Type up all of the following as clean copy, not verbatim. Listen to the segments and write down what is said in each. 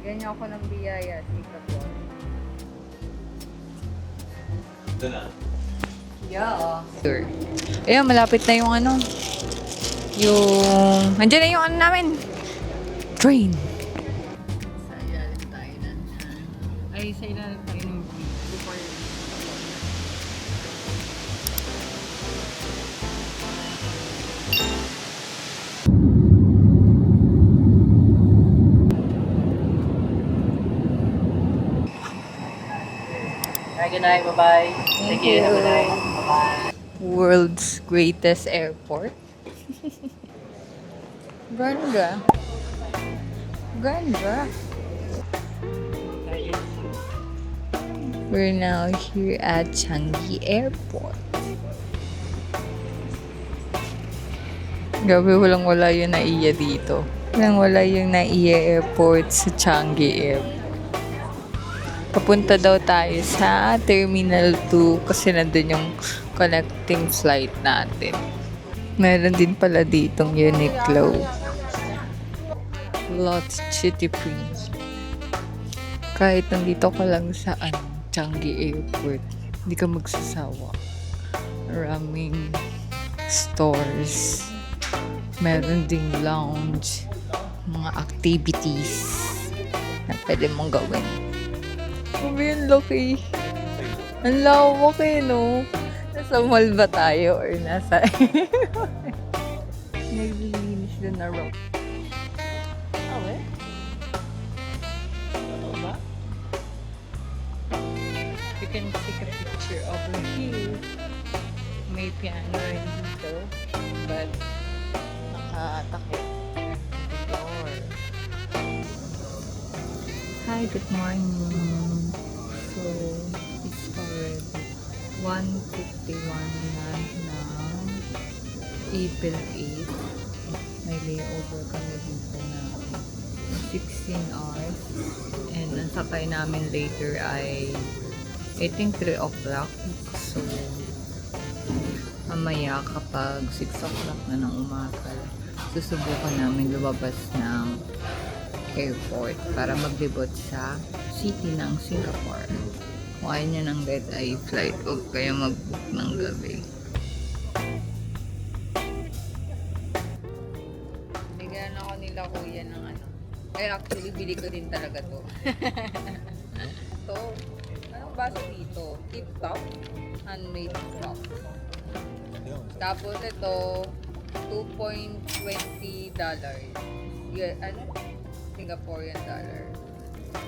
Bigyan niyo ako ng biyaya, Singapore. Ito na. Yeah. Sure. Ayun, malapit na yung ano. Nandiyan na yung ano namin. Train. Sa ilalim tayo na. Ay, sa ilalim tayo ng before. Good night, bye-bye. Thank you. Have a good night. Bye-bye. World's greatest airport. Ganda. Ganda. We're now here at Changi Airport. Grabe, walang-wala yung NAIA dito. Walang-wala yung NAIA Airport sa Changi Airport. Papunta daw tayo sa Terminal 2 kasi nandun yung connecting flight natin. Meron din pala ditong Uniqlo. Lots City Prince. Kahit nandito ka lang sa Changi Airport, hindi ka magsasawa. Maraming stores. Meron ding lounge. Mga activities na pwede mong gawin. Sabi yung laki. Ang lawak eh, no? Nasa mall ba tayo or nasa... Naglilinis doon na rock. Okay. Ano ba? You can take a picture over here. May piano rin dito. But, nakatakip. Door. Hi, good morning. So, it's already 1:51 na April 8. May layover kami dito na 16 hours. And ang sakay namin later ay I think 3 o'clock. So, mamaya kapag 6 o'clock na ng umaga, susubukan namin lumabas ng airport para maglibot sa city ng Singapore. Kung ayaw nyo ng red eye flight, huwag kayo mag-book ng gabi. Bigyan ako nila kuya ng ano. Ay, actually, bili ko din talaga to. Ito. Anong baso dito? Tip-top? Handmade top. Tapos ito, $2.20. Ano? Singaporean dollar.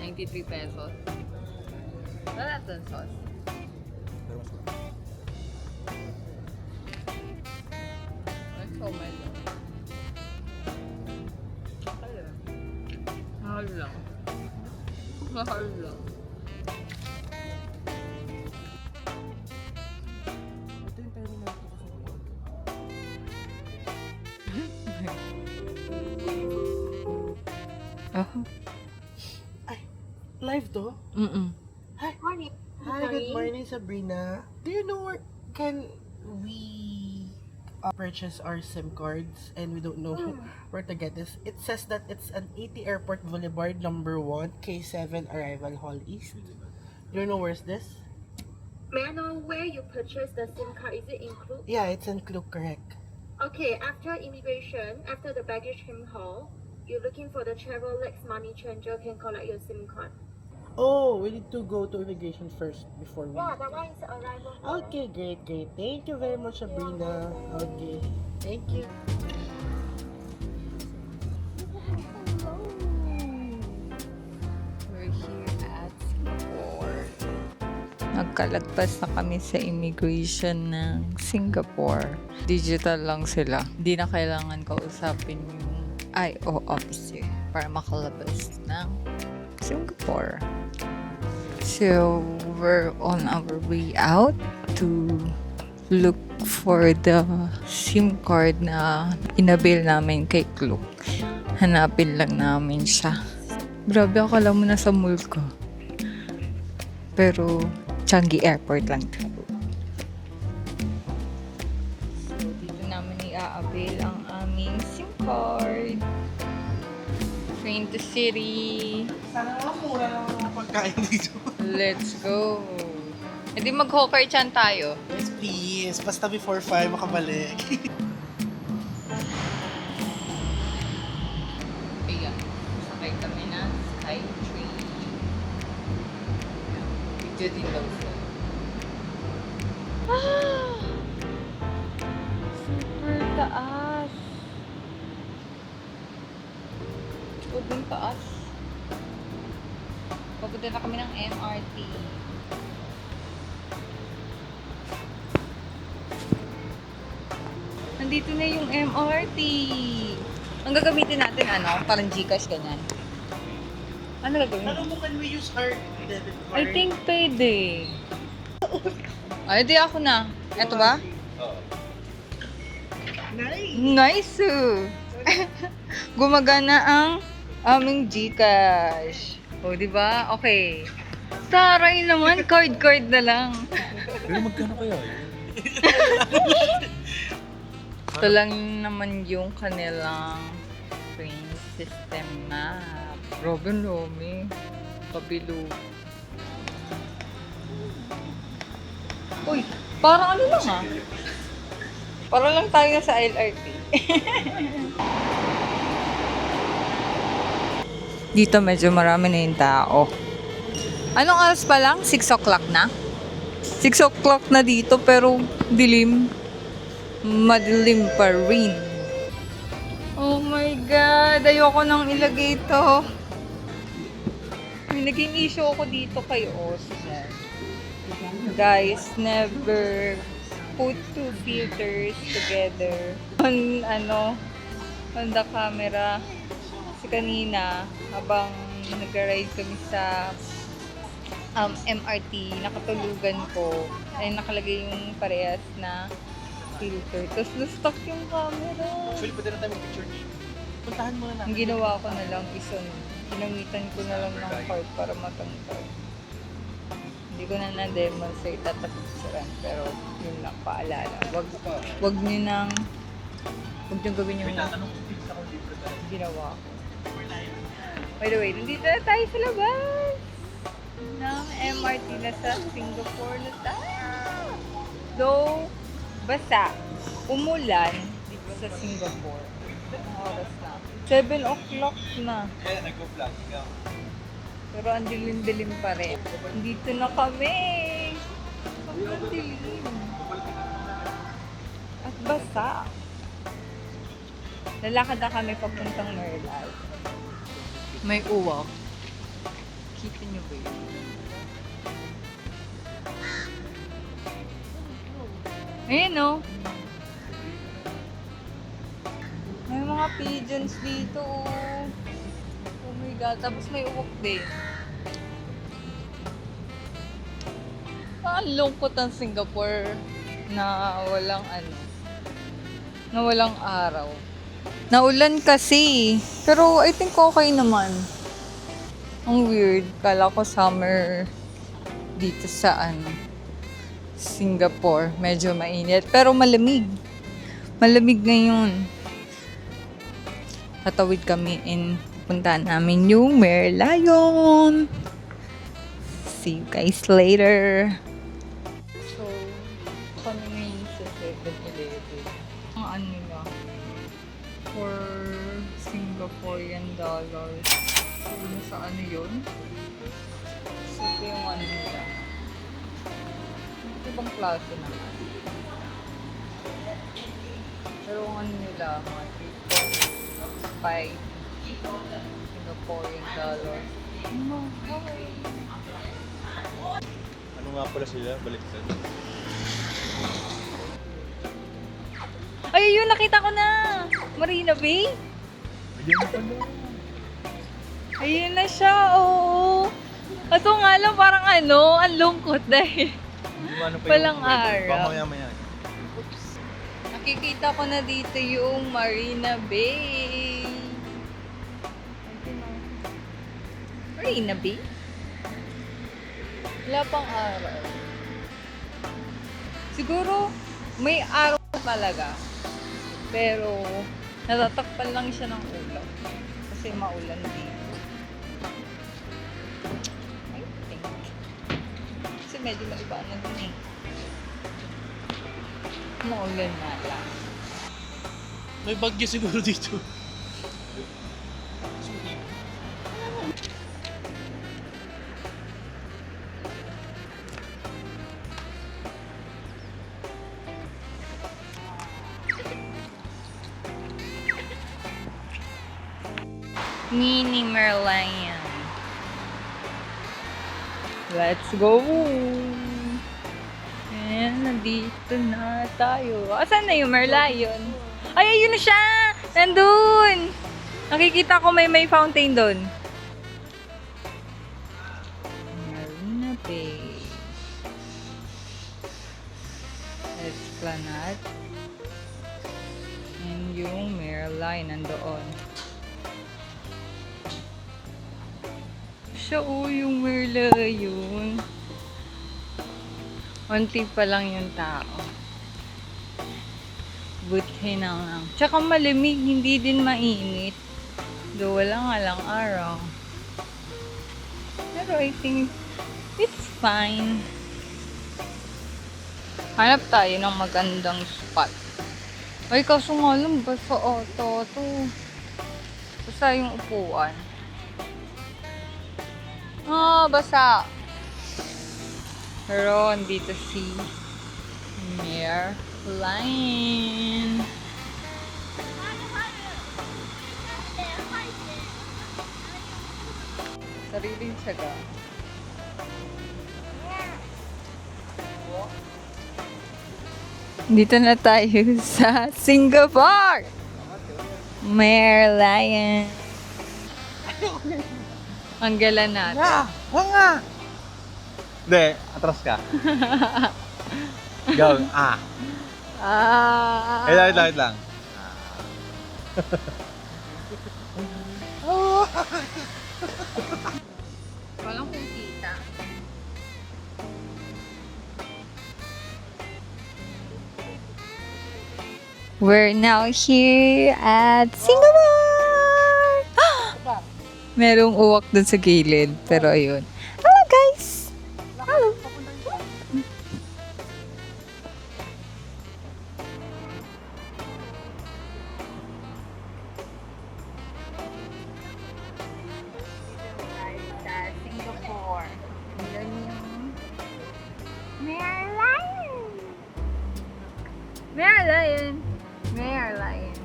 93 pesos. Wala natin sauce. Ang somay lang. Mahal lang. Mahal lang. Mahal lang. Ito yung terminal ko sa Oh. Ay, live to? Mm-mm. Hi. Hi, good morning, Sabrina. Do you know where can we purchase our SIM cards and we don't know where to get this? It says that it's an 80 Airport Boulevard, number 1, K7 Arrival Hall East. Do you know where's this? May I know where you purchased the SIM card? Is it included? Yeah, it's in Klook, correct. Okay, after immigration, after the baggage claim hall, you're looking for the Travel-Lex money changer can collect your SIM card. Oh, we need to go to immigration first before we... Yeah, that one is arrival hall. Okay, great. Thank you very much, Sabrina. Okay, thank you. We're here at Singapore. Nagkalagpas na kami sa immigration ng Singapore. Digital lang sila. Hindi na kailangan kausapin yung IO officer para makalabas ng Singapore. So, we're on our way out to look for the SIM card na inabil namin kay Klook. Hanapin lang namin siya. Grabe, akala mo nasa mall ko. Pero, Changi Airport lang ito. So, dito namin i-avail ang aming SIM card. train to city. Sana naman mura lang ang mga pagkain dito. Let's go. Hindi mag-hawker chan tayo. Yes, please. Basta before 5 makabalik. Ayan. Sakay kami na Skytrain. Video din daw siya. Ah! Super taas. Sobrang taas. Papunta na kami ng MRT. Nandito na yung MRT. Ang gagamitin natin, ano? Parang Gcash, ganyan. Ano gagawin? Ano mo, can we use our debit card? I think pwede. Ay, di ako na. Eto ba? Nice! Nice! Gumagana ang aming Gcash. O, di ba? Okay. Taray naman, card na lang. Pero magkano kaya yun? Ito lang naman yung kanilang train system map. Robin Lomi. Pabilu. Uy, parang ano lang ah. Para lang tayo sa LRT. Dito medyo marami na yung tao. Anong oras pa lang? 6 o'clock na? 6 o'clock na dito pero dilim. Madilim pa rin. Oh my God! Ayoko nang ilagay ito. May naging issue ako dito kay Oscar. Guys, never put two filters together on the camera. Kasi kanina, habang nag-ride kami sa MRT, nakatulugan ko, ay nakalagay yung parehas na filter. Tapos na-stuck yung camera. Actually, pwede na tayo mag-picture dito. Puntahan mo na. Ang ginawa ko na lang is ginamitan ko na lang ng card para matangkad. Hindi ko na na-demonstrate at picturean, pero yun lang, paalala. Wag nyo gawin yung ginawa ko. By the way, nandito na tayo sa labas ng MRT na sa Singapore na tayo. Though, basa, umulan dito sa Singapore. Ang oras na. 7 o'clock na. Kaya nag-vlog ka. Pero ang dilim-dilim pa rin. Dito na kami. Sobrang dilim. At basa. Lalakad na kami papuntang Merlal. May uwak. Kita nyo ba yun? Ayan o. May mga pigeons dito oh. Oh my God. Tapos may uwak din. Ang lungkot ang Singapore na walang araw. Naulan kasi. Pero I think okay naman. Ang weird. Kala ko summer dito sa Singapore. Medyo mainit. Pero malamig. Malamig ngayon. Tatawid kami and puntahan namin yung Merlion. See you guys later. So, kami ngayon sa 7-Eleven. Ang ano nila, for Singaporean dollars. So, sa ano yun? So, ito yung ano nila. Ibang klase naman. Pero ang ano nila, mga 5 Singaporean dollars. Ano nga pala sila? Baliktad. Ay, yun, nakita ko na! Marina Bay? Ayun na pala. Ayun na siya, oo. Kaso nga lang, parang ang lungkot dahil Ano pa walang araw. Pamaya-maya. Nakikita ko na dito yung Marina Bay. Marina Bay? Wala pang araw. Siguro, may araw talaga. Pero, natatakpan lang siya ng ulap. Kasi kasi maulan dito. I think. Kasi medyo maibanan din eh. Maulan na lang. May bagyo siguro dito. Mini Merlion. Let's go! Ayan, nandito na tayo. Asan na yung Merlion? Ay, ayun na siya! Nandun! Nakikita ko may fountain doon. Marina Bay. Esplanade. And yung Merlion nandoon. Siya yung Merlion. Unti pa lang yung tao. Buti na lang. Tsaka malamig, hindi din mainit. Do wala nga lang araw. Pero I think it's fine. Hanap tayo ng magandang spot. Ay, kaso nga lang, basta auto to. Basta yung upuan. Basa. Pero andito si Merlion. Sariling tiyaga. Dito na tayo sa Singapore! Merlion. Ang gala natin. nga! Hindi, atras ka. Go, Wait lang. Walang kung kita. We're now here at Singapore! Merong uwak dun sa gilid. Pero ayun. Hello guys! Hello! Sa Singapore. Yun yung Merlion! Merlion! Merlion.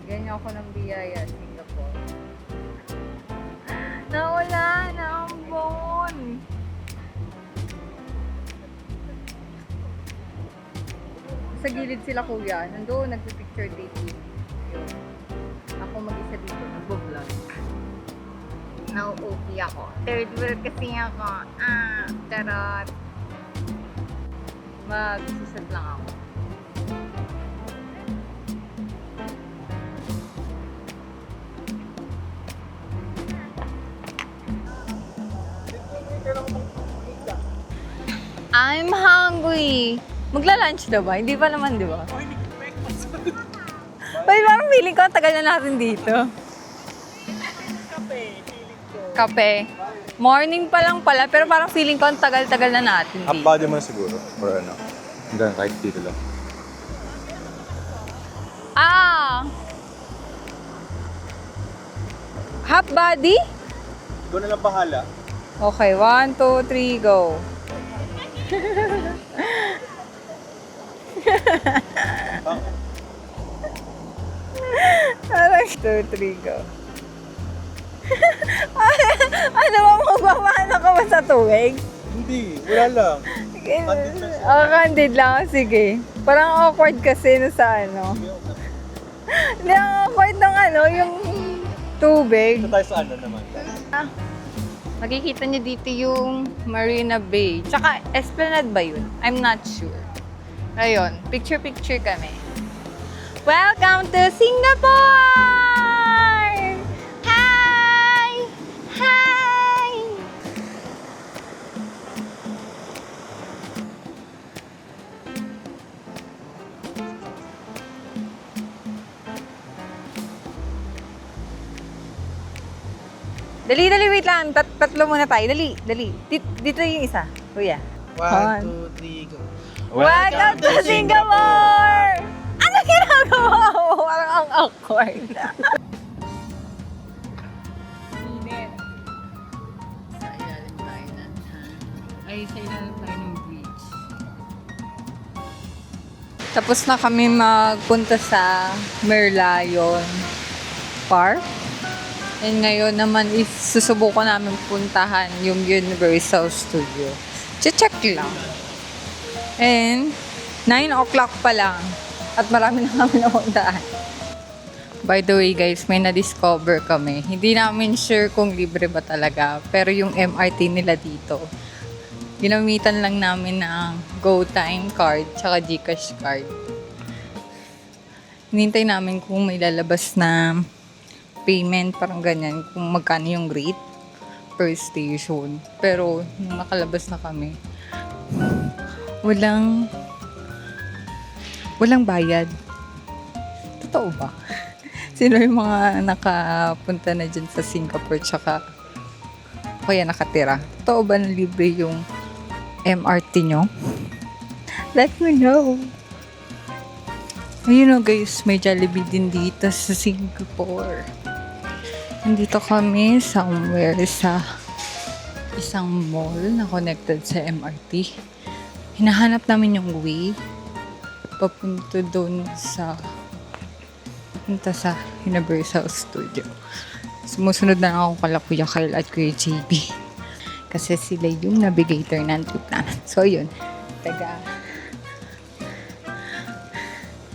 Ganyan ako ng biyaya, Singapore. Nawala na ang bon. Sa gilid sila kuya. Nandoon, nagpipicture date. Yun. Ako mag-isa dito, nagbo-vlog. Nauupi ako. Third wheel kasi ako. Charot. Mag-susat lang ako. I'm hungry. Magla-lunch na ba? Hindi pa naman, di ba? Well, parang feeling ko, ang tagal na natin dito. Kape. Morning pa lang pala, pero parang feeling ko, ang tagal-tagal na natin Half dito. body mo na siguro. Or ano. Hanggang kahit dito lang. Half body? Ikaw na lang bahala. Okay, 1, 2, 3, go. Parang 2, 3, go. Ano ba, magpapano ka ba sa tuwig? Hindi, wala lang. Candid lang siya. Candid lang. Sige. Parang awkward kasi no sa ano. Hindi, ang awkward ng ano, yung tubig. Ito tayo sa ano naman. Makikita niyo dito yung Marina Bay. Tsaka, Esplanade ba yun? I'm not sure. Ayun, picture-picture kami. Welcome to Singapore! Hi! Hi! Dali, wait lang. Tatlo muna tayo. Dali. Dito yung isa. Kuya. 1, 2, 3, go. Welcome to Singapore! Ano ginagawa mo? Parang ang awkward. Sa ilalim tayo ng bridge. Tapos na kami magpunta sa Merlion Park. And ngayon naman is susubukan namin puntahan yung Universal Studio. Check lang. And 9 o'clock pa lang. At marami na kami napuntahan. By the way guys, may na-discover kami. Hindi namin sure kung libre ba talaga. Pero yung MRT nila dito, ginamitan lang namin ng GoTime card tsaka GCash card. Hinintay namin kung may lalabas na payment, parang ganyan, kung magkano yung rate per station. Pero, nung nakalabas na kami, walang bayad. Totoo ba? Sino yung mga nakapunta na dyan sa Singapore tsaka kaya nakatira? Totoo ba na libre yung MRT nyo? Let me know. Ayun o guys, may Jollibee din dito sa Singapore. Nandito kami somewhere sa isang mall na connected sa MRT. Hinahanap namin yung way papunta doon sa Universal Studio. Sumusunod na lang ako kala Kuya Kyle at Kuya JB. Kasi sila yung navigator ng trip namin. So yun,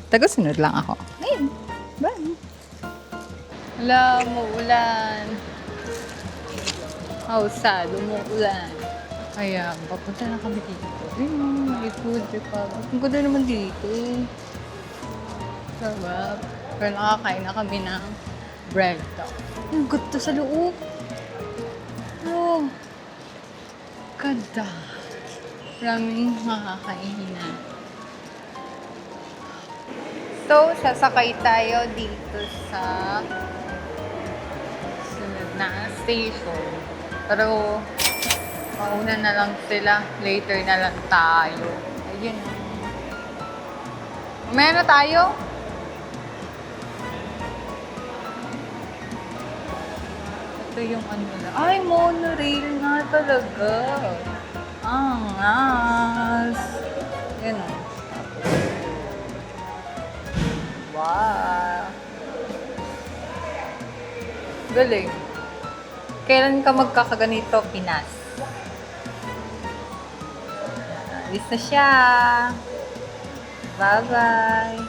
taga-sunod lang ako. Ayun, bye! Hala, umuulan. How sad, umuulan. Kaya, papunta na kami dito. Ayun, may food pa. Ang ganda naman dito. Sarap. Pero nakakain na kami ng bread dog. Ang ganda sa loob. Oh. Ganda. Maraming makakainin na. So, sasakay tayo dito sa sunod na station. Pero, mauna na lang sila. Later na lang tayo. Ayun. Mamaya na tayo. Ito yung ano na. Ay, monorail nga talaga. Angas. Yan o. Wow. Galing. Kailan ka magkakaganito, Pinas? Alis na siya. Bye-bye.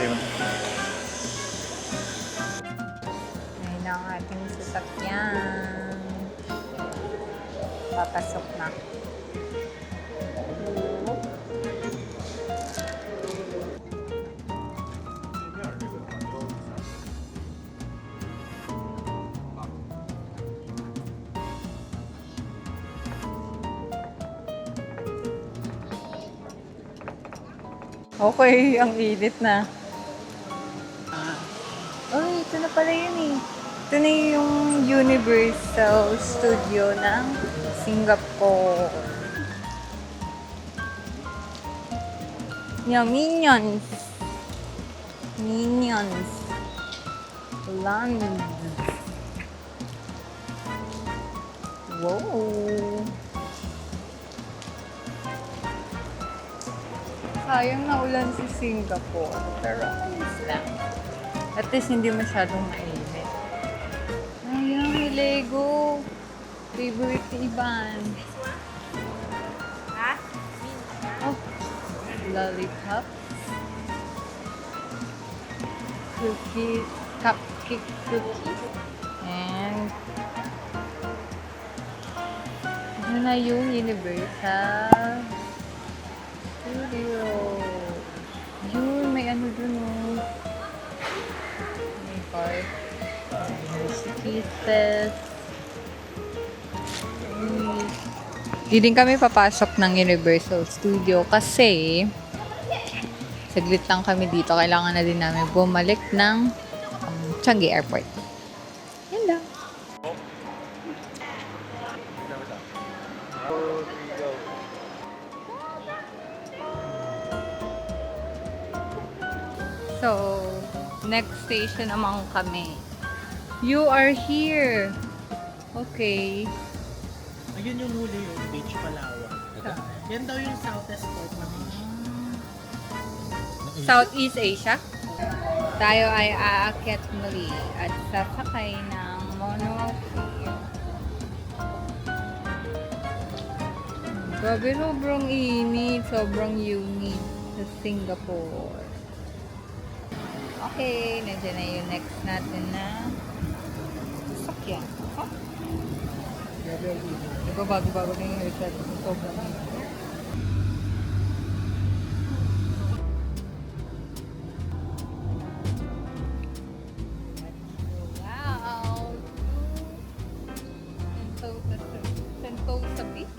Ayun na ang ating sasakyan. Papasok na. Okay, ang init na. Ay, ito na pala yun eh. Ito na yung Universal Studio ng Singapore. Yung Minions. Minions. Land. Wow. Sayang na ulan si Singapore, pero ayos lang. At least hindi masyadong mainit. Ayun, may Lego. Favorite ni Ivan. Ha? Oh, lollipop. Cookie, cupcake cookie. And ano na yung Universal Studio. Yun, may ano dun oh. May park. May kisses. Di din kami papasok ng Universal Studio kasi saglit lang kami dito. Kailangan na din namin bumalik ng Changi Airport. So, next station naman kami. You are here. Okay. Ayun yung huli yung beach Palawan. Yan daw yung southwest part na beach. Southeast Asia. Tayo ay aakyat muli at sasakay ng monorail. Grabe, sobrang init, sobrang humid sa Singapore. Okay, nandiyan na yung next natin na sasakyan. Huh? Diba bago-bago na yung haircut, sobrang init. Wow! Sentosa Beach.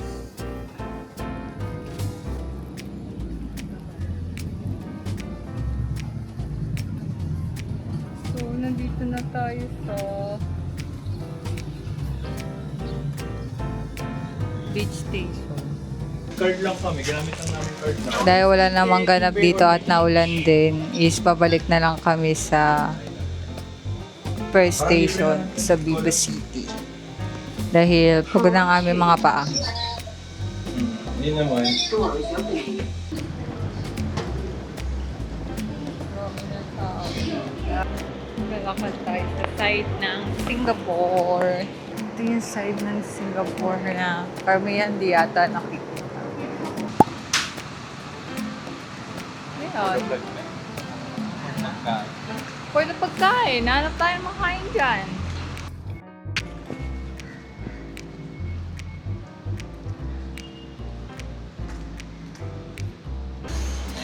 So, nandito na tayo sa beach station. Card lang kami. Ginamit lang namin card lang. Dahil wala namang ganap dito at naulan din, is pabalik na lang kami sa first station sa Viva City. Dahil pagod ng aming mga paa. Hindi naman. Lalakad tayo sa side ng Singapore. Ito yung side ng Singapore na karamihan di yata nakikita. Ayan. Pwede pagkain. Hanap tayo makain dyan.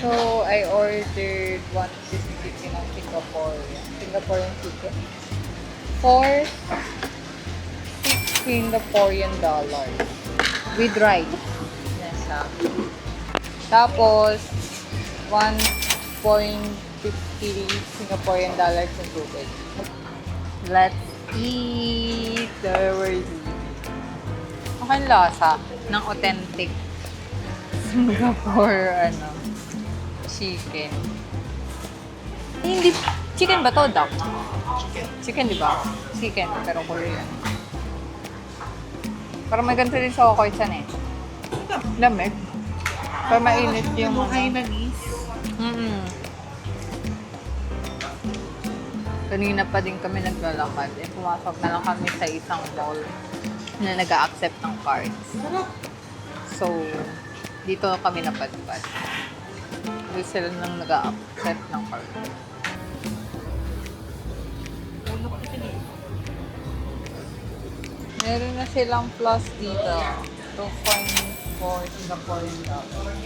So, I ordered one crispy chicken ng Singaporean chicken for $6 Singaporean dollars with rice. Yan siya. Tapos, 1.50 Singaporean dollars yung tubig. Let's eat the word. Okay, lasa ng authentic Singapore, chicken. Hindi, chicken ba to, duck? Chicken, di ba? Chicken, pero Korean. Parang may ganito din sa Okoy-san eh. Lamig. Pero mainit yung Kanina pa din kami naglalakad. Pumasok na lang kami sa isang mall na nag-a-accept ng cards. So, dito kami napadpad. Doon sila nang nag-a-accept ng card. Meron na silang plus dito. 2.4 Singaporean dollars.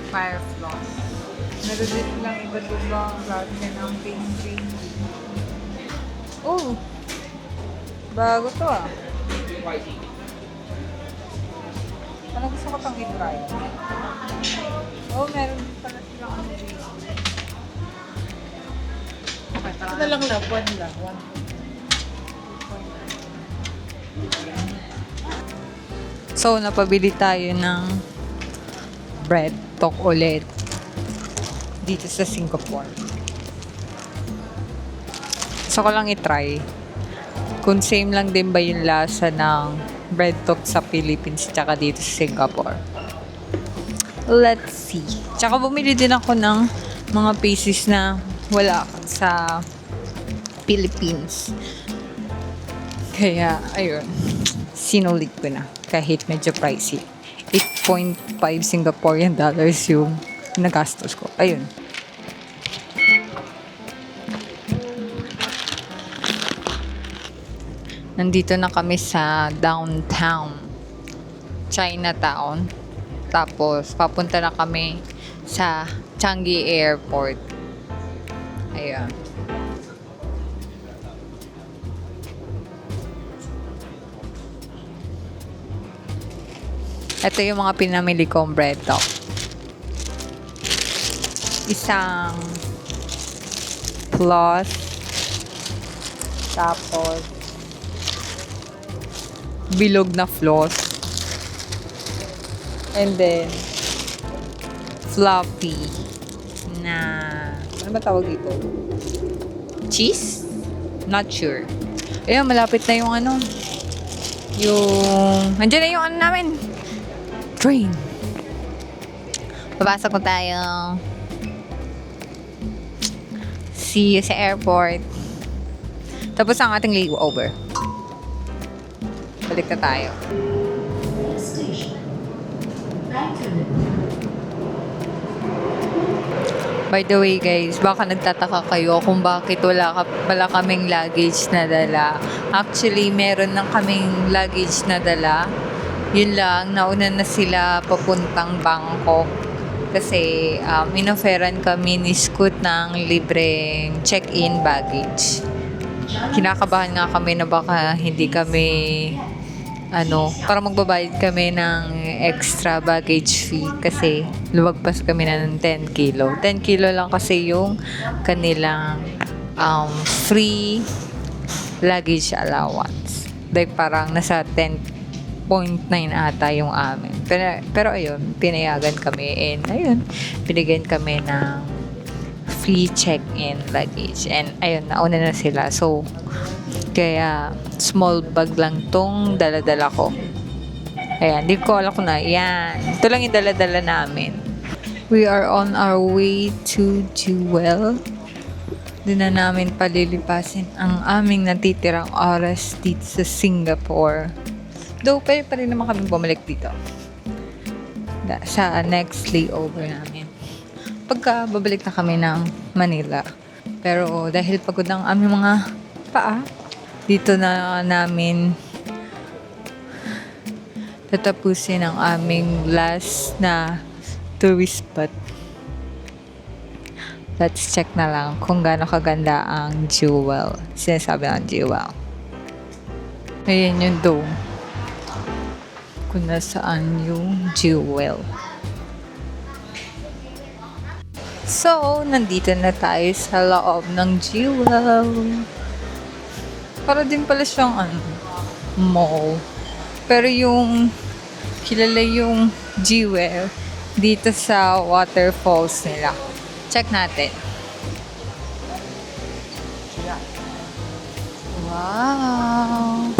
Fire floss. Meron din silang iba't ibang klase ng pastry. Oh! Bago to ah. Ano gusto ko pang i-try? Oh, meron din pala silang Okay, tara. Ito lang lang, one lang. So, napabili tayo ng bread talk ulit dito sa Singapore. Gusto ko lang i-try kung same lang din ba yung lasa ng bread talk sa Philippines tsaka dito sa Singapore. Let's see. Tsaka bumili din ako ng mga pieces na wala sa Philippines. Kaya, ayun. Sinulit ko na. Kahit medyo pricey. 8.5 Singaporean dollars yung nagastos ko. Ayun. Nandito na kami sa downtown Chinatown. Tapos, papunta na kami sa Changi Airport. Ayan. Ito yung mga pinamili kong bread talk. Isang plus. Tapos, bilog na floss. And then, fluffy na, ano Ano ba tawag dito? Cheese? Not sure. Ayun, malapit na yung ano. Yung... Nandiyan na yung ano namin. Train. Papasok na tayo. See you sa airport. Tapos ang ating layover. Balik na tayo. By the way guys, baka nagtataka kayo kung bakit wala kaming luggage na dala. Actually, meron lang kaming luggage na dala. Yun lang, nauna na sila papuntang Bangkok. Kasi inofferan kami ni Scoot ng libreng check-in baggage. Kinakabahan nga kami na baka hindi kami para magbabayad kami ng extra baggage fee kasi lumagpas kami na ng 10 kilo. 10 kilo lang kasi yung kanilang free luggage allowance. Like parang nasa 10.9 ata yung amin. Pero ayun, pinayagan kami and ayun, binigyan kami ng free check-in luggage. And ayun, nauna na sila. So, kaya small bag lang tong dala-dala ko. Ayan, di ko alam kung na. Yan. Ito lang yung dala-dala namin. We are on our way to Jewel. Doon na namin palilipasin ang aming natitirang oras dito sa Singapore. Though, pwede pa rin naman kami bumalik dito. Sa next layover namin. Pagka babalik na kami ng Manila. Pero dahil pagod ang aming mga paa, dito na namin tatapusin ang aming last na tourist spot. Let's check na lang kung gaano kaganda ang Jewel. Sinasabi ng Jewel. Ayan yung dome. Kung nasaan yung Jewel. So, nandito na tayo sa loob ng Jewel. Para din pala siyang mall. Pero yung kilala yung Jewel dito sa waterfalls nila. Check natin. Wow!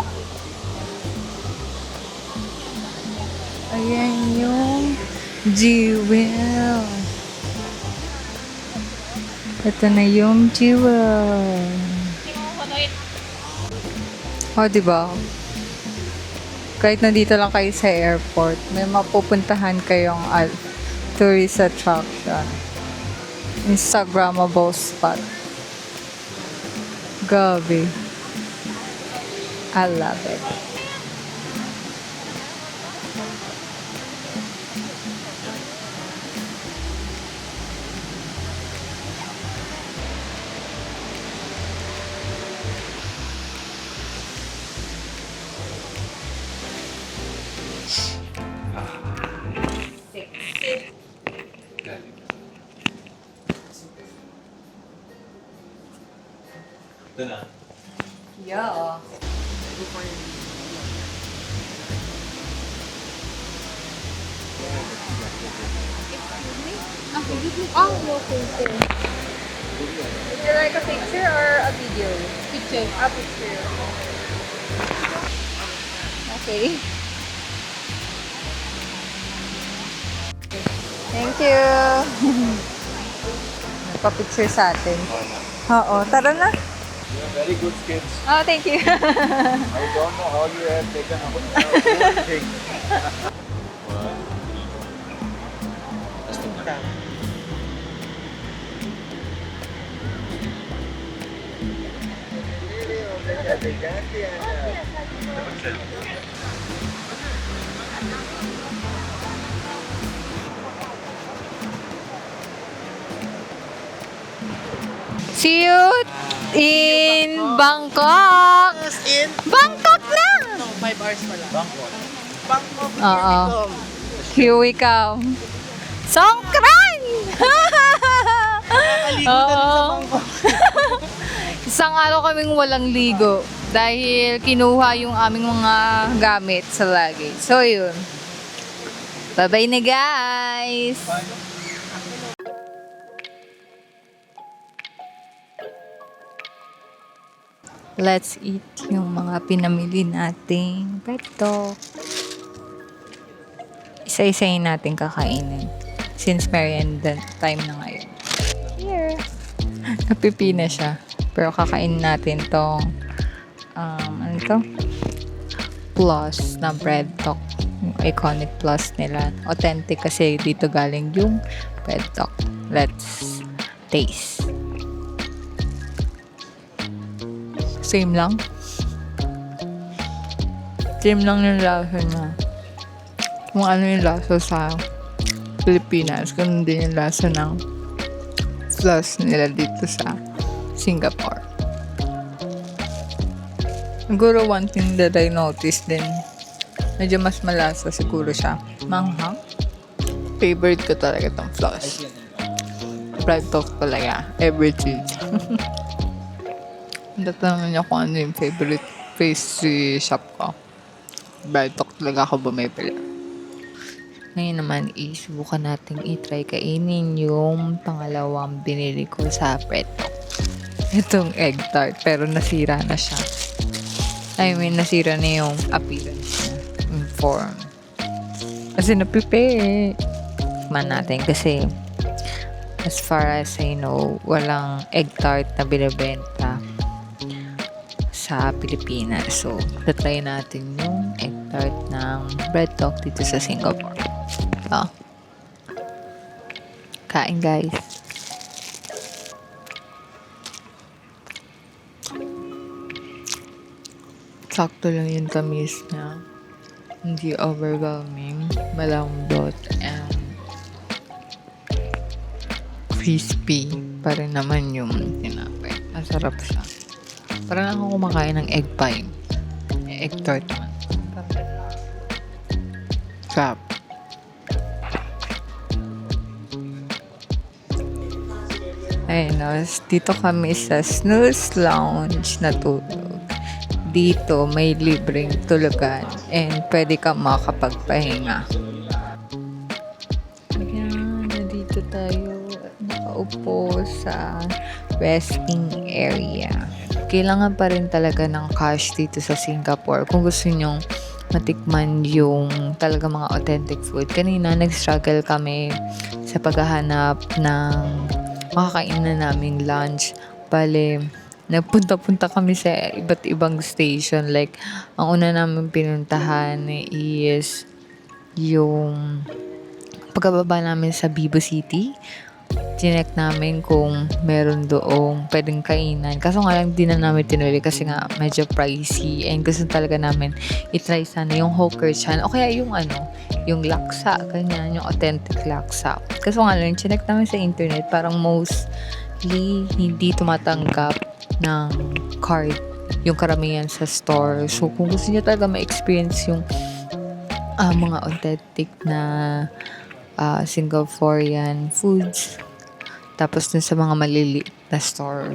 Ayan yung Jewel. Ito na yung Jewel. Oh, diba? Kahit nandito lang kayo sa airport, may mapupuntahan kayong tourist attraction. Instagrammable spot. Gabi. I love it. Ito na. Yeah. Would you like a picture or a video? Picture. A picture. Okay. Thank you. Nagpa-picture sa atin. Oo, tara na. Very good skits. Oh, thank you. I don't know how you have taken up a thing. See you in Bangkok. Bangkok na! 5 hours pa lang. Bangkok. Bangkok, Oo. Here we come. Songkran! Oo. Isang araw kaming walang ligo dahil kinuha yung aming mga gamit sa luggage. So, yun. Bye-bye na, guys! Let's eat yung mga pinamili nating peto. Isa-isayin natin kakainin. Since merienda time na ngayon. Here. Napipina siya. Pero kakainin natin tong ano to? Plus na bread talk. Yung iconic plus nila. Authentic kasi dito galing yung bread talk. Let's taste. Same lang. Same lang yung lasa niya. Kung ano yung lasa sa Pilipinas, ganun din yung lasa ng plus nila dito sa Singapore. Siguro one thing that I noticed din, medyo mas malasa siguro siya. Manghang. Favorite ko talaga itong plus. Bread talk talaga. Every cheese. Tatanungin niyo kung ano yung favorite pastry shop ko. Bread talk talaga ako bumibili. Ngayon naman, subukan natin i-try kainin yung pangalawang binili ko sa bread talk. Itong egg tart, pero nasira na siya. I mean, nasira na yung appearance niya. Yung form. Kasi napipi. Tikman natin kasi as far as I know, walang egg tart na binibenta sa Pilipinas. So, tatry natin yung egg tart ng bread talk dito sa Singapore. So, kain guys. Sakto lang yung tamis niya. Hindi overwhelming. Malambot and crispy pa rin naman yung tinapay. Masarap siya. Parang ako kumakain ng egg pie. Egg tart man. Crap. Ayun no, dito kami sa Snooze Lounge natulog. Dito may libreng tulugan and pwede ka makapagpahinga. Ayan, nandito tayo nakaupo sa resting area. Kailangan pa rin talaga ng cash dito sa Singapore kung gusto nyong matikman yung talaga mga authentic food. Kanina nag-struggle kami sa paghahanap ng makakainan naming lunch. Bale, nagpunta-punta kami sa iba't ibang station. Like, ang una namin pinuntahan is yung pagkababa namin sa Vivo City. Chinek namin kung meron doong pwedeng kainan. Kaso nga lang di na namin tinuloy kasi nga medyo pricey and gusto talaga namin itry sana yung hawker chan o kaya yung yung laksa, ganyan, yung authentic laksa. Kaso nga lang, chinek namin sa internet, parang mostly hindi tumatanggap ng card yung karamihan sa store. So, kung gusto niyo talaga ma-experience yung mga authentic na Singaporean foods, tapos dun sa mga maliliit na store,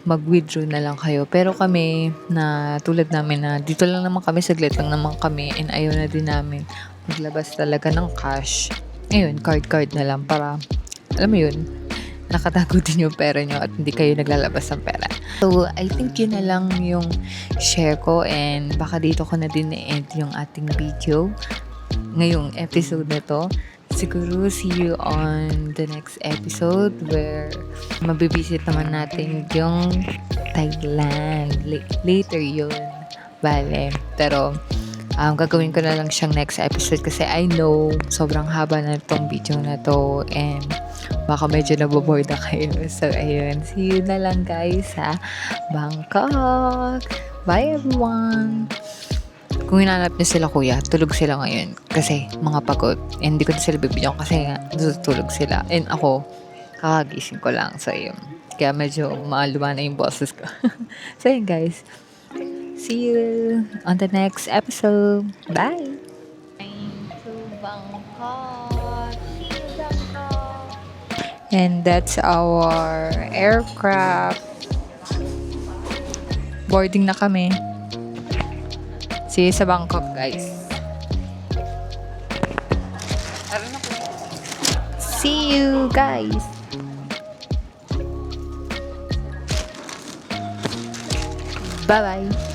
mag-withdraw na lang kayo. Pero kami, na tulad namin na dito lang naman kami, saglit lang naman kami, and ayaw na din namin maglabas talaga ng cash. Ayun, card na lang para, alam mo yun, nakatago din yung pera nyo at hindi kayo naglalabas ng pera. So, I think yun na lang yung share ko, and baka dito ko na din na-end yung ating video ngayong episode na to. Siguro see you on the next episode where mabibisit naman natin yung Thailand. Later yun. Bale. Pero gagawin ko na lang siyang next episode kasi I know sobrang haba na itong video na to and baka medyo naboboard na kayo. So, ayun. See you na lang guys sa Bangkok. Bye everyone! Kung hinanap niyo sila kuya, tulog sila ngayon. Kasi mga pagod. And hindi ko na sila bibigyan kasi nga natutulog sila. And ako, kakagising ko lang. So, yun. Kaya medyo maaluma na yung boses ko. So, yun guys. See you on the next episode. Bye! To Bangkok. See you, Bangkok. And that's our aircraft. Boarding na kami. See you sa Bangkok, guys. See you, guys. Bye-bye!